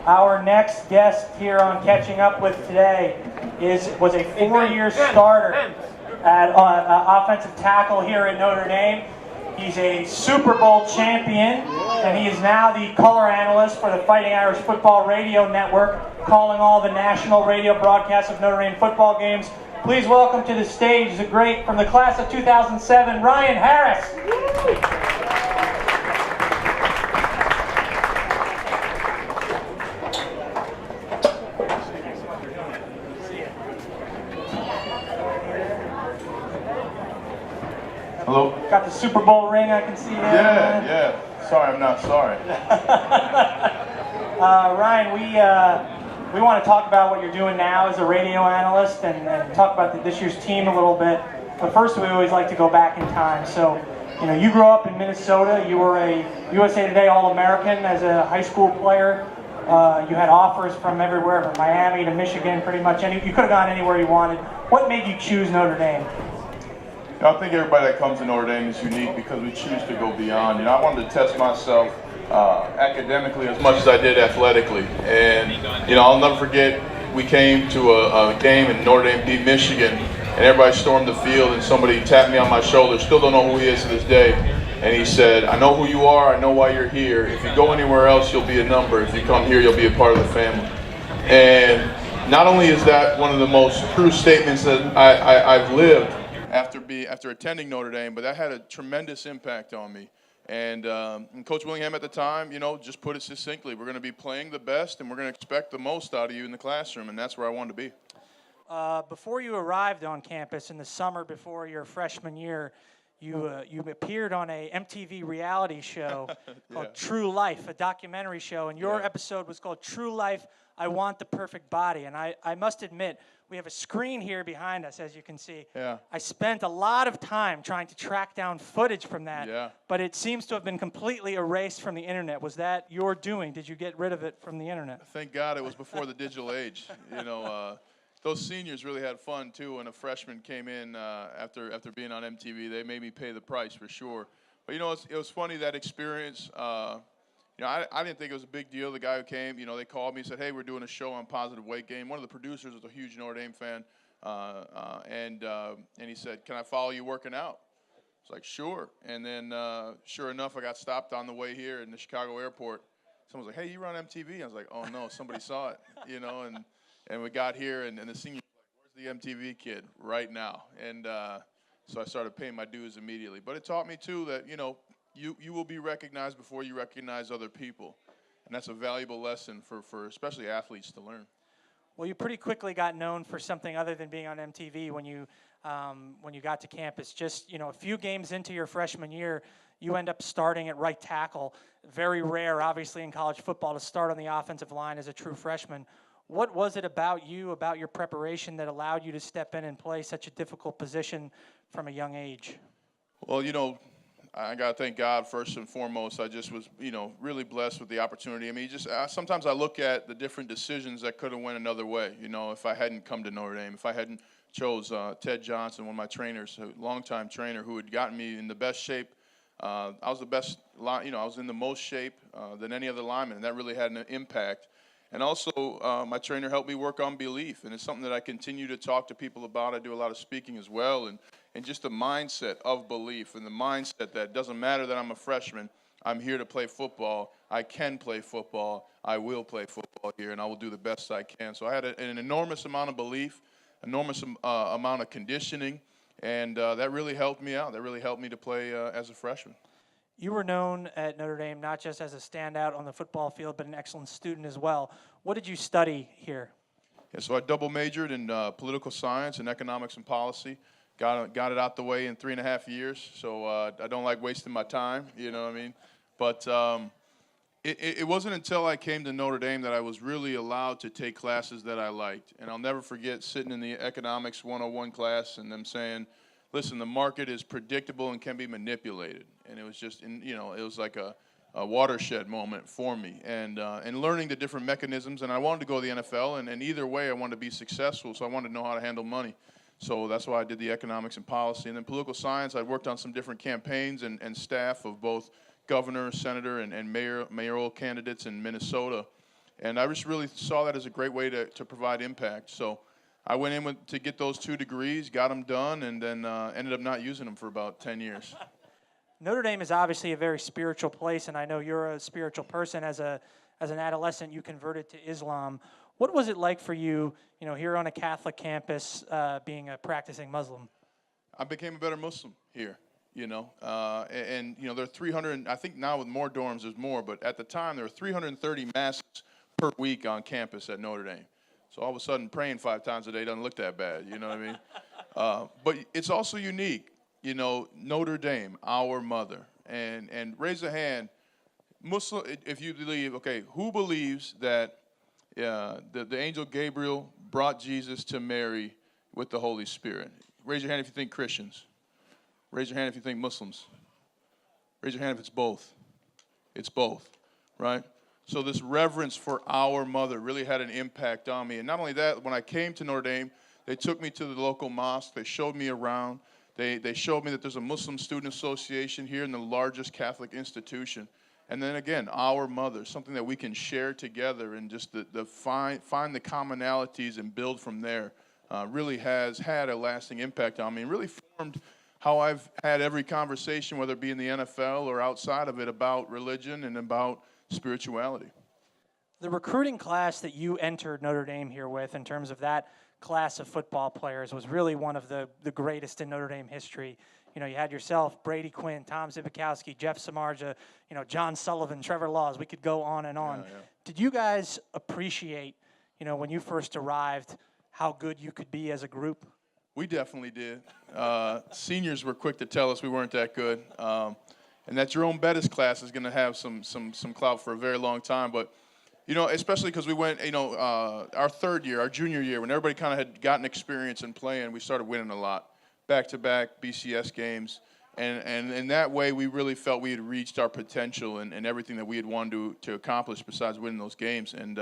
Our next guest here on Catching Up With today was a 4-year starter at offensive tackle here at Notre Dame. He's a Super Bowl champion, and he is now the color analyst for the Fighting Irish Football Radio Network, calling all the national radio broadcasts of Notre Dame football games. Please welcome to the stage the great, from the class of 2007, Ryan Harris. Hello? Got the Super Bowl ring, I can see here. Yeah. Sorry, I'm not sorry. Ryan, we want to talk about what you're doing now as a radio analyst and talk about this year's team a little bit. But first, we always like to go back in time. So, you grew up in Minnesota. You were a USA Today All-American as a high school player. You had offers from everywhere, from Miami to Michigan, pretty much. You could have gone anywhere you wanted. What made you choose Notre Dame? I think everybody that comes to Notre Dame is unique because we choose to go beyond. I wanted to test myself academically as much as I did athletically. And, I'll never forget, we came to a game and Notre Dame beat Michigan, and everybody stormed the field, and somebody tapped me on my shoulder. Still don't know who he is to this day. And he said, "I know who you are. I know why you're here. If you go anywhere else, you'll be a number. If you come here, you'll be a part of the family." And not only is that one of the most true statements that I've lived after attending Notre Dame, but that had a tremendous impact on me. And Coach Willingham at the time, just put it succinctly: we're going to be playing the best, and we're going to expect the most out of you in the classroom, and that's where I wanted to be. Before you arrived on campus in the summer before your freshman year, you appeared on a MTV reality show called True Life, a documentary show, and your episode was called True Life, I Want the Perfect Body. And I must admit, we have a screen here behind us, as you can see. Yeah. I spent a lot of time trying to track down footage from that, but it seems to have been completely erased from the internet. Was that your doing? Did you get rid of it from the internet? Thank God it was before the digital age. Those seniors really had fun too. When a freshman came in after being on MTV, they made me pay the price for sure. But it was funny, that experience. I didn't think it was a big deal. The guy who came, they called me and said, "Hey, we're doing a show on positive weight gain." One of the producers was a huge Notre Dame fan, and he said, "Can I follow you working out?" I was like, "Sure." And then, sure enough, I got stopped on the way here in the Chicago airport. Someone was like, "Hey, you run MTV?" I was like, "Oh no, somebody saw it," and we got here, and the senior was like, "Where's the MTV kid right now?" And so I started paying my dues immediately. But it taught me too that you will be recognized before you recognize other people. And that's a valuable lesson for especially athletes to learn. Well, you pretty quickly got known for something other than being on MTV when you got to campus. Just, a few games into your freshman year, you end up starting at right tackle. Very rare, obviously, in college football to start on the offensive line as a true freshman. What was it about you, about your preparation, that allowed you to step in and play such a difficult position from a young age? Well, I got to thank God first and foremost. I just was, really blessed with the opportunity. I mean, sometimes I look at the different decisions that could have went another way. If I hadn't come to Notre Dame, if I hadn't chose Ted Johnson, one of my trainers, a longtime trainer who had gotten me in the best shape. I was the best, I was in the most shape than any other lineman, and that really had an impact. And also, my trainer helped me work on belief, and it's something that I continue to talk to people about. I do a lot of speaking as well, and just the mindset of belief, and the mindset that doesn't matter that I'm a freshman, I'm here to play football. I can play football. I will play football here, and I will do the best I can. So I had an enormous amount of belief, enormous amount of conditioning, and that really helped me out. That really helped me to play as a freshman. You were known at Notre Dame not just as a standout on the football field, but an excellent student as well. What did you study here? Yeah, so I double majored in political science and economics and policy. Got it out the way in 3.5 years, so I don't like wasting my time, you know what I mean? But it wasn't until I came to Notre Dame that I was really allowed to take classes that I liked. And I'll never forget sitting in the economics 101 class and them saying, "Listen, the market is predictable and can be manipulated." And it was just, it was like a watershed moment for me. And learning the different mechanisms. And I wanted to go to the NFL, and either way I wanted to be successful, so I wanted to know how to handle money. So that's why I did the economics and policy. And then political science, I worked on some different campaigns and staff of both governor, senator, and mayoral candidates in Minnesota. And I just really saw that as a great way to provide impact. So I went in to get those 2 degrees, got them done, and then ended up not using them for about 10 years. Notre Dame is obviously a very spiritual place, and I know you're a spiritual person. As an adolescent, you converted to Islam. What was it like for you, here on a Catholic campus, being a practicing Muslim? I became a better Muslim here, and there are 300, I think now with more dorms there's more, but at the time there were 330 masses per week on campus at Notre Dame. So all of a sudden praying 5 times a day doesn't look that bad, you know what I mean? But it's also unique, Notre Dame, our mother. And raise a hand, Muslim, if you believe, okay, who believes that the angel Gabriel brought Jesus to Mary with the Holy Spirit? Raise your hand if you think Christians. Raise your hand if you think Muslims. Raise your hand if it's both. It's both, right? So this reverence for our mother really had an impact on me. And not only that, when I came to Notre Dame, they took me to the local mosque. They showed me around. They showed me that there's a Muslim student association here in the largest Catholic institution. And then again, our mother, something that we can share together and just find the commonalities and build from there, really has had a lasting impact on me and really formed how I've had every conversation, whether it be in the NFL or outside of it, about religion and about spirituality. The recruiting class that you entered Notre Dame here with, in terms of that class of football players, was really one of the greatest in Notre Dame history. You had yourself, Brady Quinn, Tom Zibikowski, Jeff Samardzija, John Sullivan, Trevor Laws. We could go on and on. Yeah. Did you guys appreciate, when you first arrived, how good you could be as a group? We definitely did. Seniors were quick to tell us we weren't that good. And that Jerome Bettis class is going to have some clout for a very long time. But, especially because we went, our third year, our junior year, when everybody kind of had gotten experience in playing, we started winning a lot. Back-to-back BCS games. And in that way, we really felt we had reached our potential and everything that we had wanted to accomplish besides winning those games. And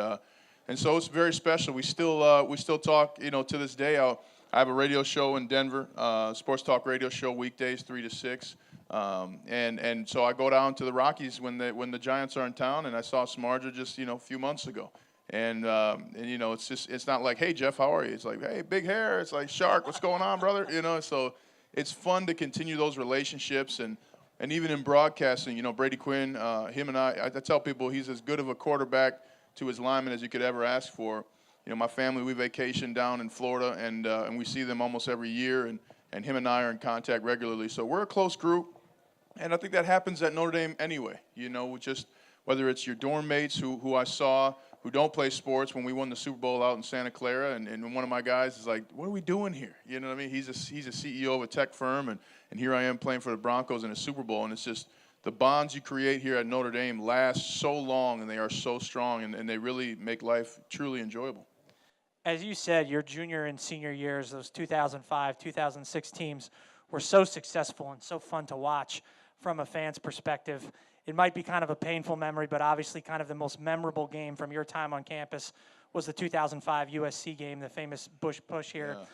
so it's very special. We still talk, to this day. I have a radio show in Denver, sports talk radio show, weekdays 3 to 6. And so I go down to the Rockies when the Giants are in town, and I saw Samardzija just a few months ago. And it's not like, hey Jeff, how are you? It's like, hey, big hair. It's like, Shark, what's going on, brother? So it's fun to continue those relationships and even in broadcasting, Brady Quinn, him and I tell people he's as good of a quarterback to his lineman as you could ever ask for. My family, we vacation down in Florida, and we see them almost every year, and him and I are in contact regularly. So we're a close group, and I think that happens at Notre Dame anyway. Just whether it's your dorm mates who I saw who don't play sports when we won the Super Bowl out in Santa Clara, and one of my guys is like, what are we doing here? You know what I mean? He's a CEO of a tech firm, and here I am playing for the Broncos in a Super Bowl, and it's just the bonds you create here at Notre Dame last so long, and they are so strong, and they really make life truly enjoyable. As you said, your junior and senior years, those 2005, 2006 teams were so successful and so fun to watch from a fan's perspective. It might be kind of a painful memory, but obviously kind of the most memorable game from your time on campus was the 2005 USC game, the famous Bush push here. Yeah.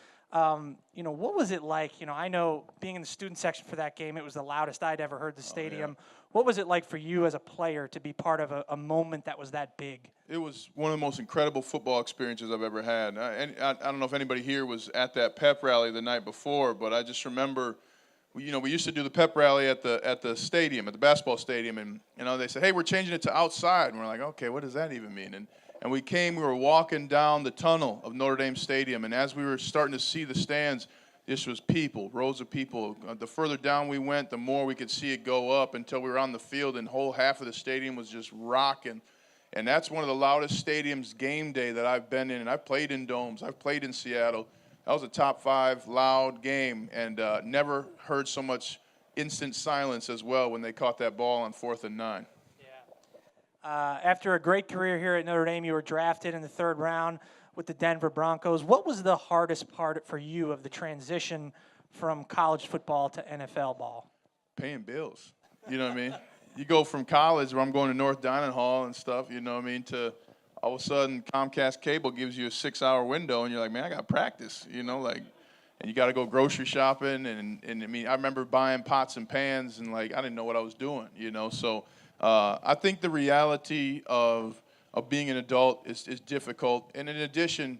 What was it like? I know being in the student section for that game, it was the loudest I'd ever heard the stadium. Oh, yeah. What was it like for you as a player to be part of a moment that was that big? It was one of the most incredible football experiences I've ever had. I don't know if anybody here was at that pep rally the night before, but I just remember, we used to do the pep rally at the stadium, at the basketball stadium, and they said, hey, we're changing it to outside, and we're like, okay, what does that even mean? And we were walking down the tunnel of Notre Dame Stadium, and as we were starting to see the stands, this was people, rows of people. The further down we went, the more we could see it go up until we were on the field, and the whole half of the stadium was just rocking. And that's one of the loudest stadiums game day that I've been in, and I've played in domes. I've played in Seattle. That was a top 5 loud game, and never heard so much instant silence as well when they caught that ball on 4th and 9. After a great career here at Notre Dame, you were drafted in the 3rd round with the Denver Broncos. What was the hardest part for you of the transition from college football to NFL ball? Paying bills. You know what I mean? You go from college, where I'm going to North Dining Hall and stuff, to all of a sudden Comcast Cable gives you a 6-hour window, and you're like, man, I got practice, and you got to go grocery shopping, and I remember buying pots and pans, and I didn't know what I was doing, So I think the reality of of being an adult is difficult. And in addition,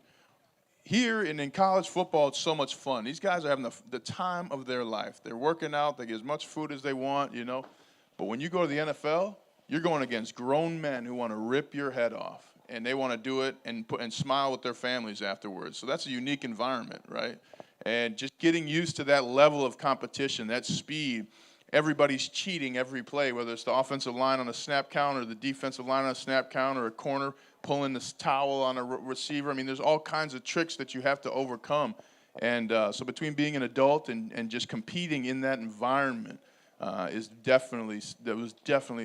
here and in college football, it's so much fun. These guys are having the time of their life. They're working out. They get as much food as they want, you know. But when you go to the NFL, you're going against grown men who want to rip your head off. And they want to do it and smile with their families afterwards. So that's a unique environment, right? And just getting used to that level of competition, that speed. Everybody's cheating every play, whether it's the offensive line on a snap count or the defensive line on a snap count or a corner pulling this towel on a receiver. I mean, there's all kinds of tricks that you have to overcome. And so between being an adult and just competing in that environment was definitely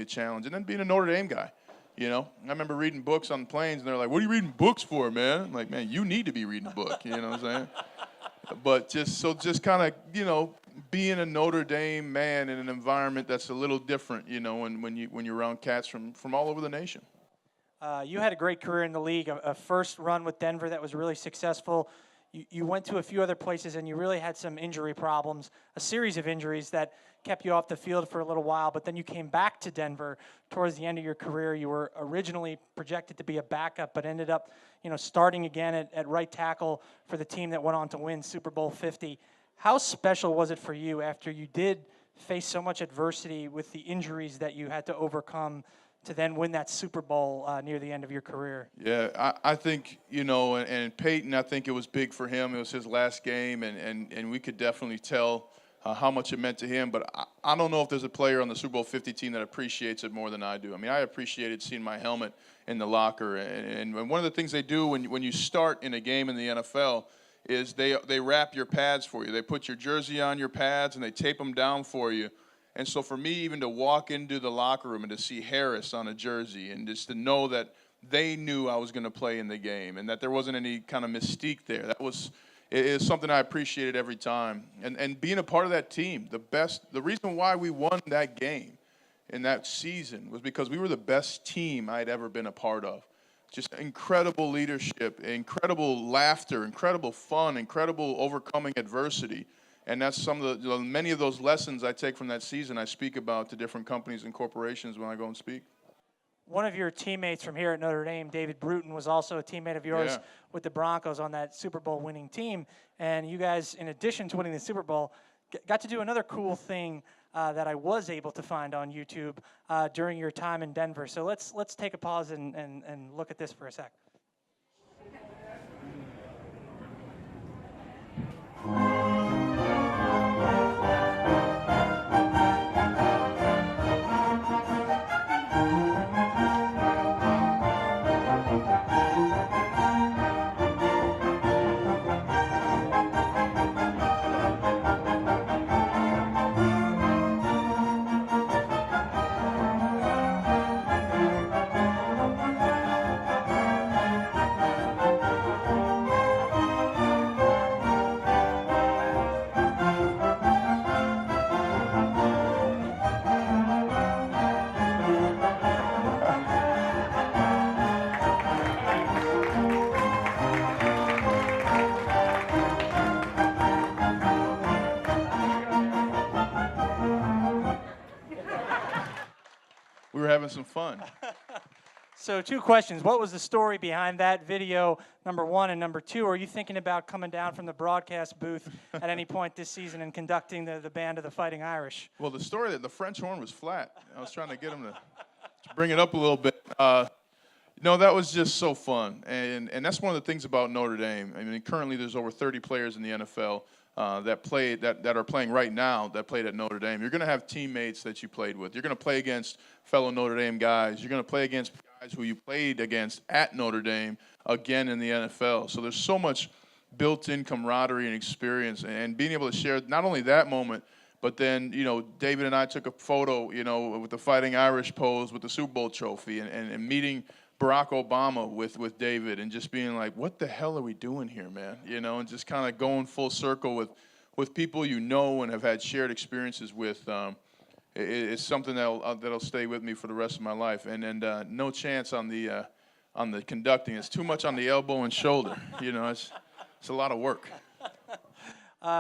a challenge. And then being a Notre Dame guy, you know. I remember reading books on planes, and they're like, what are you reading books for, man? I'm like, man, you need to be reading a book, you know what I'm saying? But just kind of, you know, being a Notre Dame man in an environment that's a little different, you know, when you're around cats from all over the nation. You had a great career in the league, a first run with Denver that was really successful. You went to a few other places, and you really had some injury problems, a series of injuries that kept you off the field for a little while, but then you came back to Denver towards the end of your career. You were originally projected to be a backup, but ended up, you know, starting again at right tackle for the team that went on to win Super Bowl 50. How special was it for you after you did face so much adversity with the injuries that you had to overcome to then win that Super Bowl near the end of your career? Yeah, I think, you know, and Peyton, I think it was big for him. It was his last game, and we could definitely tell how much it meant to him. But I don't know if there's a player on the Super Bowl 50 team that appreciates it more than I do. I mean, I appreciated seeing my helmet in the locker. And one of the things they do when you start in a game in the NFL is they wrap your pads for you. They put your jersey on your pads, and they tape them down for you. And so for me, even to walk into the locker room and to see Harris on a jersey and just to know that they knew I was going to play in the game and that there wasn't any kind of mystique there, it is something I appreciated every time. And being a part of that team, the reason why we won that game in that season was because we were the best team I'd ever been a part of. Just incredible leadership, incredible laughter, incredible fun, incredible overcoming adversity. And that's some of many of those lessons I take from that season I speak about to different companies and corporations when I go and speak. One of your teammates from here at Notre Dame, David Bruton, was also a teammate of yours with the Broncos on that Super Bowl winning team. And you guys, in addition to winning the Super Bowl, got to do another cool thing that I was able to find on YouTube during your time in Denver. So let's take a pause and look at this for a sec. We were having some fun. So 2 questions. What was the story behind that video, number 1? And number 2, are you thinking about coming down from the broadcast booth at any point this season and conducting the band of the Fighting Irish? Well, the story that the French horn was flat. I was trying to get him to bring it up a little bit. No, that was just so fun. And that's one of the things about Notre Dame. I mean, currently there's over 30 players in the NFL that are playing right now that played at Notre Dame. You're going to have teammates that you played with. You're going to play against fellow Notre Dame guys. You're going to play against guys who you played against at Notre Dame again in the NFL. So there's so much built-in camaraderie and experience, and being able to share not only that moment, but then, you know, David and I took a photo, you know, with the Fighting Irish pose with the Super Bowl trophy, and meeting Barack Obama with David, and just being like, what the hell are we doing here, man? You know, and just kind of going full circle with people you know and have had shared experiences with. It's something that'll stay with me for the rest of my life. And no chance on the conducting. It's too much on the elbow and shoulder. You know, it's a lot of work.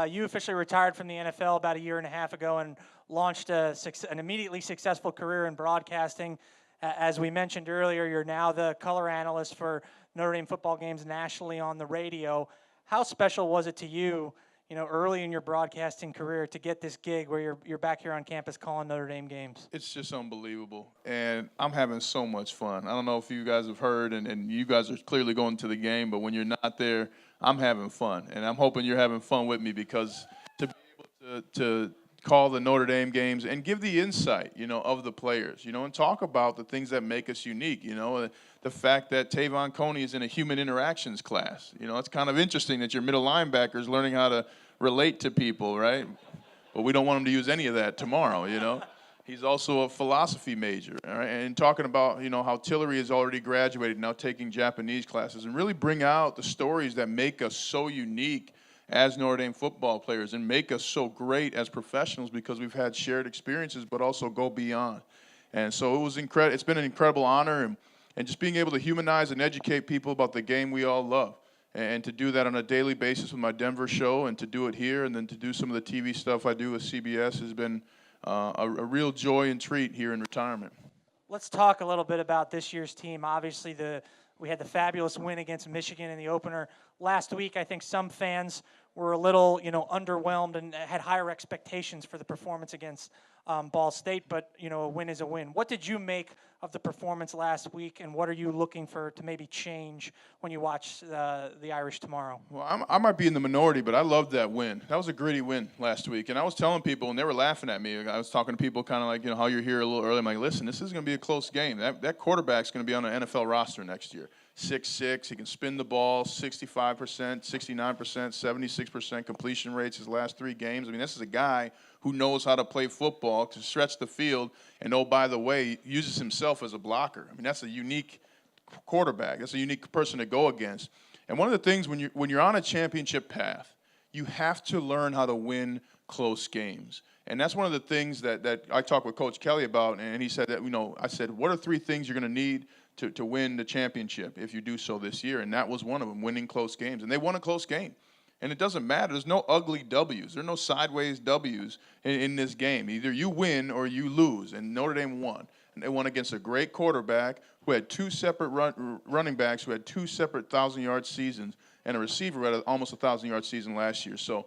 You officially retired from the NFL about 1.5 years ago and launched an immediately successful career in broadcasting. As we mentioned earlier, you're now the color analyst for Notre Dame football games nationally on the radio. How special was it to you, early in your broadcasting career to get this gig where you're back here on campus calling Notre Dame games? It's just unbelievable, and I'm having so much fun. I don't know if you guys have heard, and you guys are clearly going to the game, but when you're not there, I'm having fun, and I'm hoping you're having fun with me, because to be able to call the Notre Dame games and give the insight, of the players, and talk about the things that make us unique, the fact that Tavon Coney is in a human interactions class. It's kind of interesting that your middle linebacker is learning how to relate to people, right? But we don't want him to use any of that tomorrow, He's also a philosophy major, all right? And talking about, how Tillery has already graduated, now taking Japanese classes, and really bring out the stories that make us so unique as Notre Dame football players and make us so great as professionals, because we've had shared experiences but also go beyond. And so it was incredible. It's been an incredible honor, and just being able to humanize and educate people about the game we all love. And to do that on a daily basis with my Denver show, and to do it here, and then to do some of the TV stuff I do with CBS has been a real joy and treat here in retirement. Let's talk a little bit about this year's team. Obviously, we had the fabulous win against Michigan in the opener last week. I think some fans were a little, underwhelmed and had higher expectations for the performance against Ball State, but, a win is a win. What did you make of the performance last week, and what are you looking for to maybe change when you watch the Irish tomorrow? Well, I might be in the minority, but I loved that win. That was a gritty win last week, and I was telling people, and they were laughing at me. I was talking to people kind of like, how you're here a little early. I'm like, listen, this is going to be a close game. That quarterback's going to be on an NFL roster next year. 6'6", he can spin the ball, 65%, 69%, 76% completion rates his last 3 games. I mean, this is a guy who knows how to play football, to stretch the field, and by the way, uses himself as a blocker. I mean, that's a unique quarterback. That's a unique person to go against. And one of the things when you're on a championship path, you have to learn how to win close games. And that's one of the things that I talked with Coach Kelly about, and he said that, I said, what are 3 things you're going to need to win the championship if you do so this year? And that was one of them, winning close games. And they won a close game. And it doesn't matter. There's no ugly W's. There are no sideways W's in this game. Either you win or you lose. And Notre Dame won. And they won against a great quarterback who had 2 separate running backs who had 2 separate 1,000-yard seasons, and a receiver who had almost a 1,000-yard season last year. So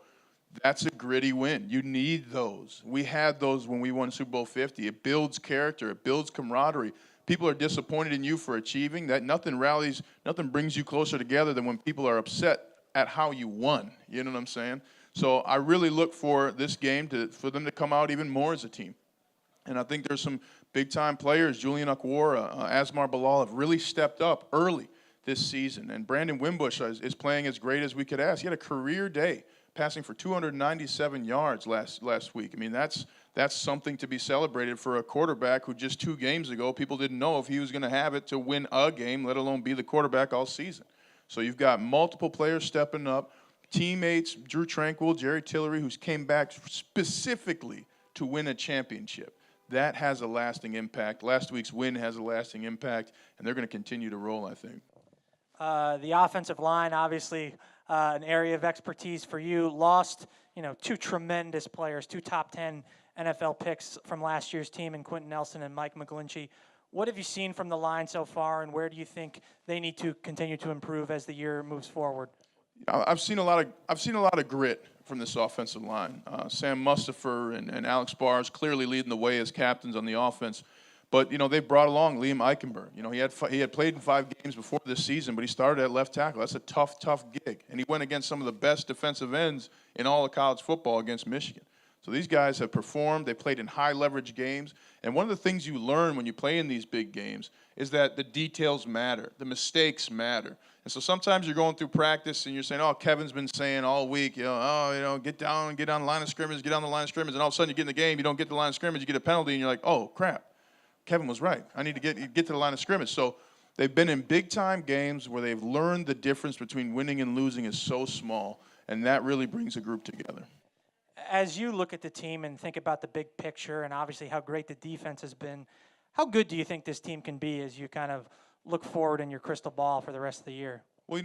that's a gritty win. You need those. We had those when we won Super Bowl 50. It builds character. It builds camaraderie. People are disappointed in you for achieving that. Nothing brings you closer together than when people are upset at how you won. You know what I'm saying? So I really look for this game for them to come out even more as a team. And I think there's some big-time players. Julian Okwara, Asmar Bilal have really stepped up early this season. And Brandon Wimbush is playing as great as we could ask. He had a career day, passing for 297 yards last week. I mean, that's something to be celebrated for a quarterback who just 2 games ago, people didn't know if he was going to have it to win a game, let alone be the quarterback all season. So you've got multiple players stepping up, teammates, Drew Tranquill, Jerry Tillery, who came back specifically to win a championship. That has a lasting impact. Last week's win has a lasting impact, and they're going to continue to roll, I think. The offensive line, obviously, an area of expertise for you. Lost, 2 tremendous players, 2 top 10 NFL picks from last year's team in Quentin Nelson and Mike McGlinchey. What have you seen from the line so far, and where do you think they need to continue to improve as the year moves forward? I've seen a lot of grit from this offensive line. Sam Mustipher and Alex Barrs clearly leading the way as captains on the offense. But, they've brought along Liam Eichenberg. He had played in 5 games before this season, but he started at left tackle. That's a tough gig. And he went against some of the best defensive ends in all of college football against Michigan. So these guys have performed. They played in high-leverage games. And one of the things you learn when you play in these big games is that the details matter. The mistakes matter. And so sometimes you're going through practice and you're saying, Kevin's been saying all week, get on the line of scrimmage, get on the line of scrimmage. And all of a sudden you get in the game, you don't get the line of scrimmage, you get a penalty, and you're like, oh, crap. Kevin was right. I need to get to the line of scrimmage. So they've been in big-time games where they've learned the difference between winning and losing is so small, and that really brings a group together. As you look at the team and think about the big picture and obviously how great the defense has been, how good do you think this team can be as you kind of look forward in your crystal ball for the rest of the year? Well,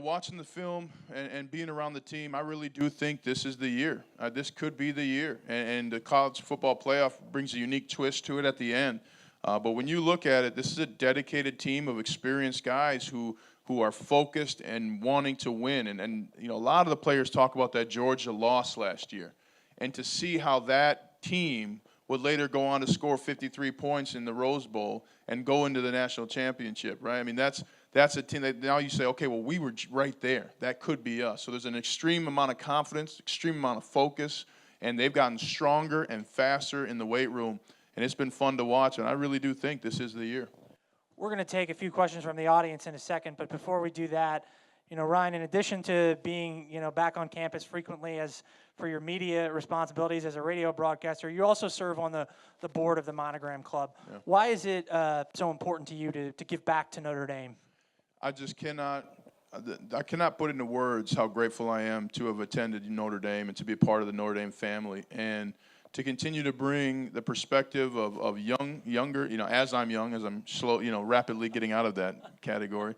watching the film and being around the team, I really do think this is the year. This could be the year. And the college football playoff brings a unique twist to it at the end. But when you look at it, this is a dedicated team of experienced guys who are focused and wanting to win. And you know, a lot of the players talk about that Georgia loss last year. And to see how that team would later go on to score 53 points in the Rose Bowl and go into the national championship, right? I mean, that's a team that now you say, okay, well, we were right there. That could be us. So there's an extreme amount of confidence, extreme amount of focus, and they've gotten stronger and faster in the weight room. And it's been fun to watch, and I really do think this is the year. We're going to take a few questions from the audience in a second, but before we do that, you know, Ryan, in addition to being, you know, back on campus frequently as for your media responsibilities as a radio broadcaster, you also serve on the board of the Monogram Club. Yeah. Why is it so important to you to give back to Notre Dame? I cannot put into words how grateful I am to have attended Notre Dame and to be a part of the Notre Dame family, and to continue to bring the perspective of younger, you know, as I'm slow, you know, rapidly getting out of that category,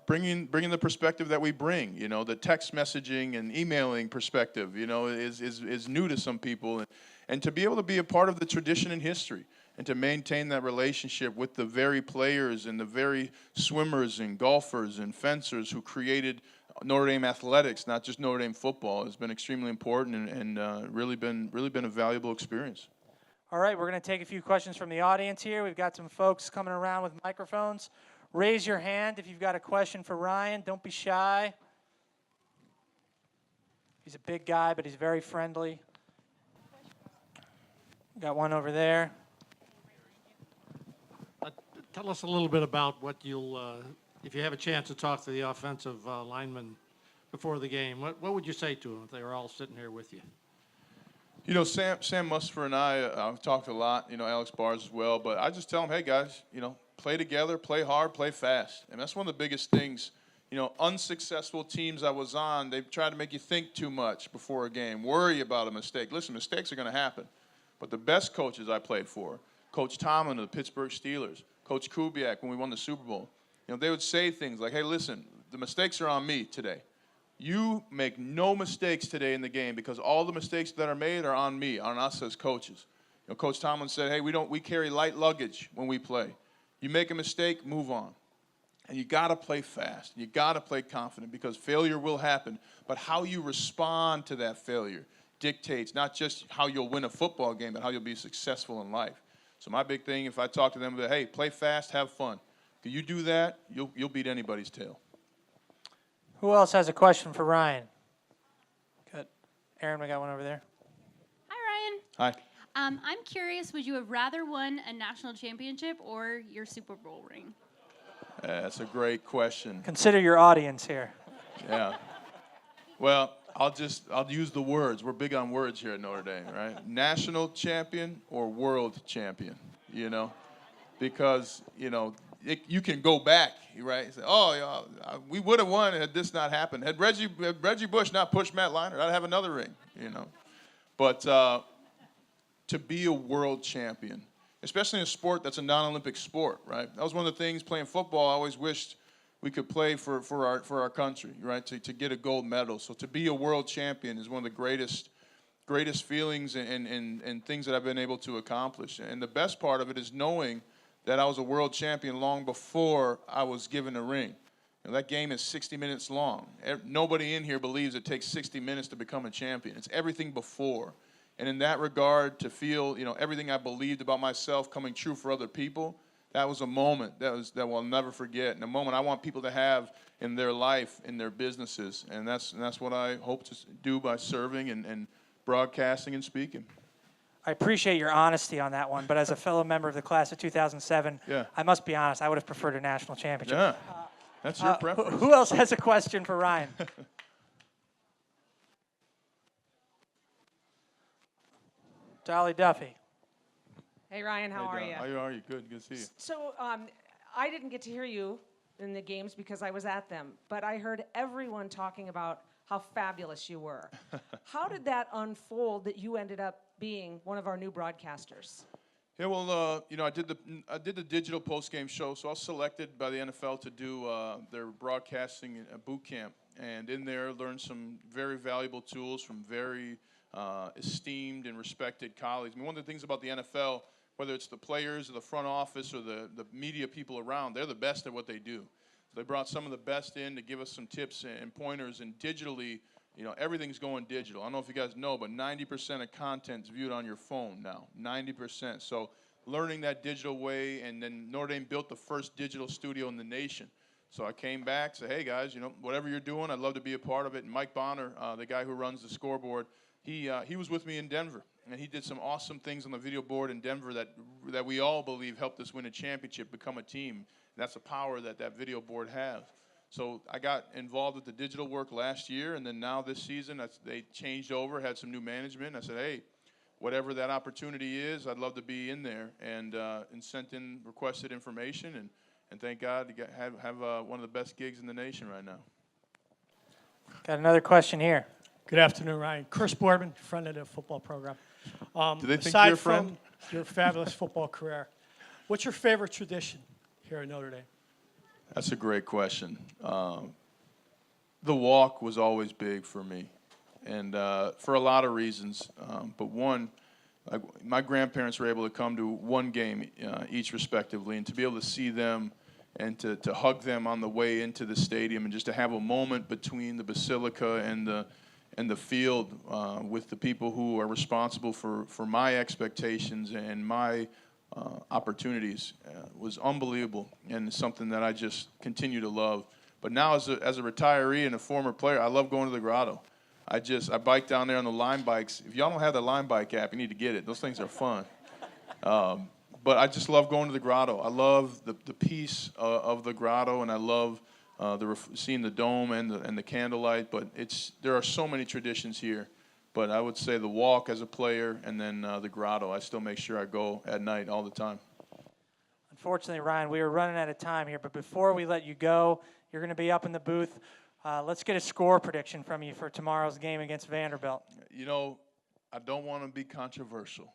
bringing the perspective that we bring, you know, the text messaging and emailing perspective, you know, is new to some people, and to be able to be a part of the tradition and history, and to maintain that relationship with the very players and the very swimmers and golfers and fencers who created Notre Dame athletics, not just Notre Dame football, has been extremely important and really been a valuable experience. All right, we're going to take a few questions from the audience here. We've got some folks coming around with microphones. Raise your hand if you've got a question for Ryan. Don't be shy. He's a big guy, but he's very friendly. Got one over there. Tell us a little bit about what you'll, if you have a chance to talk to the offensive linemen before the game, what would you say to them if they were all sitting here with you? You know, Sam Musfer and I've talked a lot, you know, Alex Bars as well, but I just tell them, hey, guys, you know, play together, play hard, play fast. And that's one of the biggest things. You know, unsuccessful teams I was on, they try to make you think too much before a game, worry about a mistake. Listen, mistakes are going to happen. But the best coaches I played for, Coach Tomlin of the Pittsburgh Steelers, Coach Kubiak when we won the Super Bowl, you know, they would say things like, hey, listen, the mistakes are on me today. You make no mistakes today in the game because all the mistakes that are made are on me, on us as coaches. You know, Coach Tomlin said, hey, we carry light luggage when we play. You make a mistake, move on. And you got to play fast. You got to play confident because failure will happen. But how you respond to that failure dictates not just how you'll win a football game, but how you'll be successful in life. So my big thing, if I talk to them, hey, play fast, have fun. If you do that, you'll beat anybody's tail. Who else has a question for Ryan? Good. Aaron, we got one over there. Hi, Ryan. Hi. I'm curious, would you have rather won a national championship or your Super Bowl ring? That's a great question. Consider your audience here. Yeah. Well, I'll use the words. We're big on words here at Notre Dame, right? National champion or world champion, you know? Because, you know, you can go back, right? Say, oh, yeah, we would have won had this not happened. Had Reggie Bush not pushed Matt Leinart, I'd have another ring, you know? But to be a world champion, especially in a sport that's a non-Olympic sport, right? That was one of the things playing football I always wished we could play for our country, right? To get a gold medal. So to be a world champion is one of the greatest feelings and things that I've been able to accomplish. And the best part of it is knowing that I was a world champion long before I was given a ring. You know, that game is 60 minutes long. Nobody in here believes it takes 60 minutes to become a champion. It's everything before. And in that regard, to feel, you know, everything I believed about myself coming true for other people, that was a moment that we'll never forget, and a moment I want people to have in their life, in their businesses, and that's what I hope to do by serving and broadcasting and speaking. I appreciate your honesty on that one, but as a fellow member of the class of 2007, yeah. I must be honest, I would have preferred a national championship. Yeah, that's your preference. Who else has a question for Ryan? Dolly Duffy. Hey, Ryan, how are you? How are you? Good to see you. So I didn't get to hear you in the games because I was at them, but I heard everyone talking about how fabulous you were. How did that unfold that you ended up being one of our new broadcasters? Yeah, well, you know, I did the digital post-game show, so I was selected by the NFL to do their broadcasting boot camp, and in there learned some very valuable tools from very esteemed and respected colleagues. I mean, one of the things about the NFL, whether it's the players or the front office or the media people around, they're the best at what they do. They brought some of the best in to give us some tips and pointers, and digitally, you know, everything's going digital. I don't know if you guys know, but 90% of content's viewed on your phone now, 90%. So learning that digital way, and then Notre Dame built the first digital studio in the nation. So I came back, said, hey, guys, you know, whatever you're doing, I'd love to be a part of it. And Mike Bonner, the guy who runs the scoreboard, he was with me in Denver, and he did some awesome things on the video board in Denver that we all believe helped us win a championship, become a team. That's the power that video board has. So I got involved with the digital work last year, and then now this season they changed over, had some new management. I said, hey, whatever that opportunity is, I'd love to be in there, and sent in requested information, and thank God to have one of the best gigs in the nation right now. Got another question here. Good afternoon, Ryan. Chris Boardman, friend of the football program. Do they think aside you're a friend? From your fabulous football career, what's your favorite tradition here at Notre Dame? That's a great question. The walk was always big for me, and for a lot of reasons. But one, my grandparents were able to come to one game each respectively, and to be able to see them and to hug them on the way into the stadium, and just to have a moment between the Basilica and the field with the people who are responsible for my expectations and my opportunities was unbelievable, and it's something that I just continue to love. But now as a retiree and a former player, I love going to the Grotto. I bike down there on the line bikes. If y'all don't have the line bike app, you need to get it. Those things are fun. But I just love going to the Grotto. I love the peace of the Grotto, and I love seeing the dome and the candlelight. But there are so many traditions here. But I would say the walk as a player, and then the Grotto. I still make sure I go at night all the time. Unfortunately, Ryan, we are running out of time here, but before we let you go, you're going to be up in the booth. Let's get a score prediction from you for tomorrow's game against Vanderbilt. You know, I don't want to be controversial,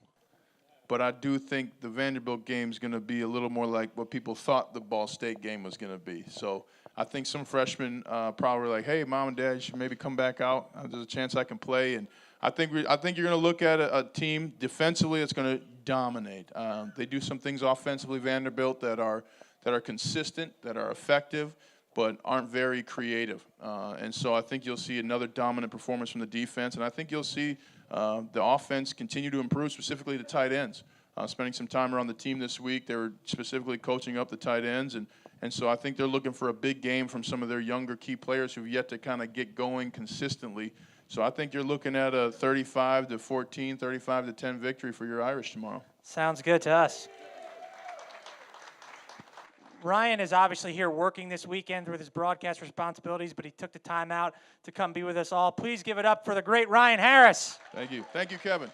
but I do think the Vanderbilt game is going to be a little more like what people thought the Ball State game was going to be. So I think some freshmen probably like, hey, Mom and Dad, you should maybe come back out. There's a chance I can play. And I think you're going to look at a team defensively that's going to dominate. They do some things offensively, Vanderbilt, that are consistent, that are effective, but aren't very creative. And so I think you'll see another dominant performance from the defense, and I think you'll see the offense continue to improve, specifically the tight ends. Spending some time around the team this week, they were specifically coaching up the tight ends, and so I think they're looking for a big game from some of their younger key players who've yet to kind of get going consistently. So I think you're looking at a 35-14, 35-10 victory for your Irish tomorrow. Sounds good to us. Ryan is obviously here working this weekend with his broadcast responsibilities, but he took the time out to come be with us all. Please give it up for the great Ryan Harris. Thank you. Thank you, Kevin.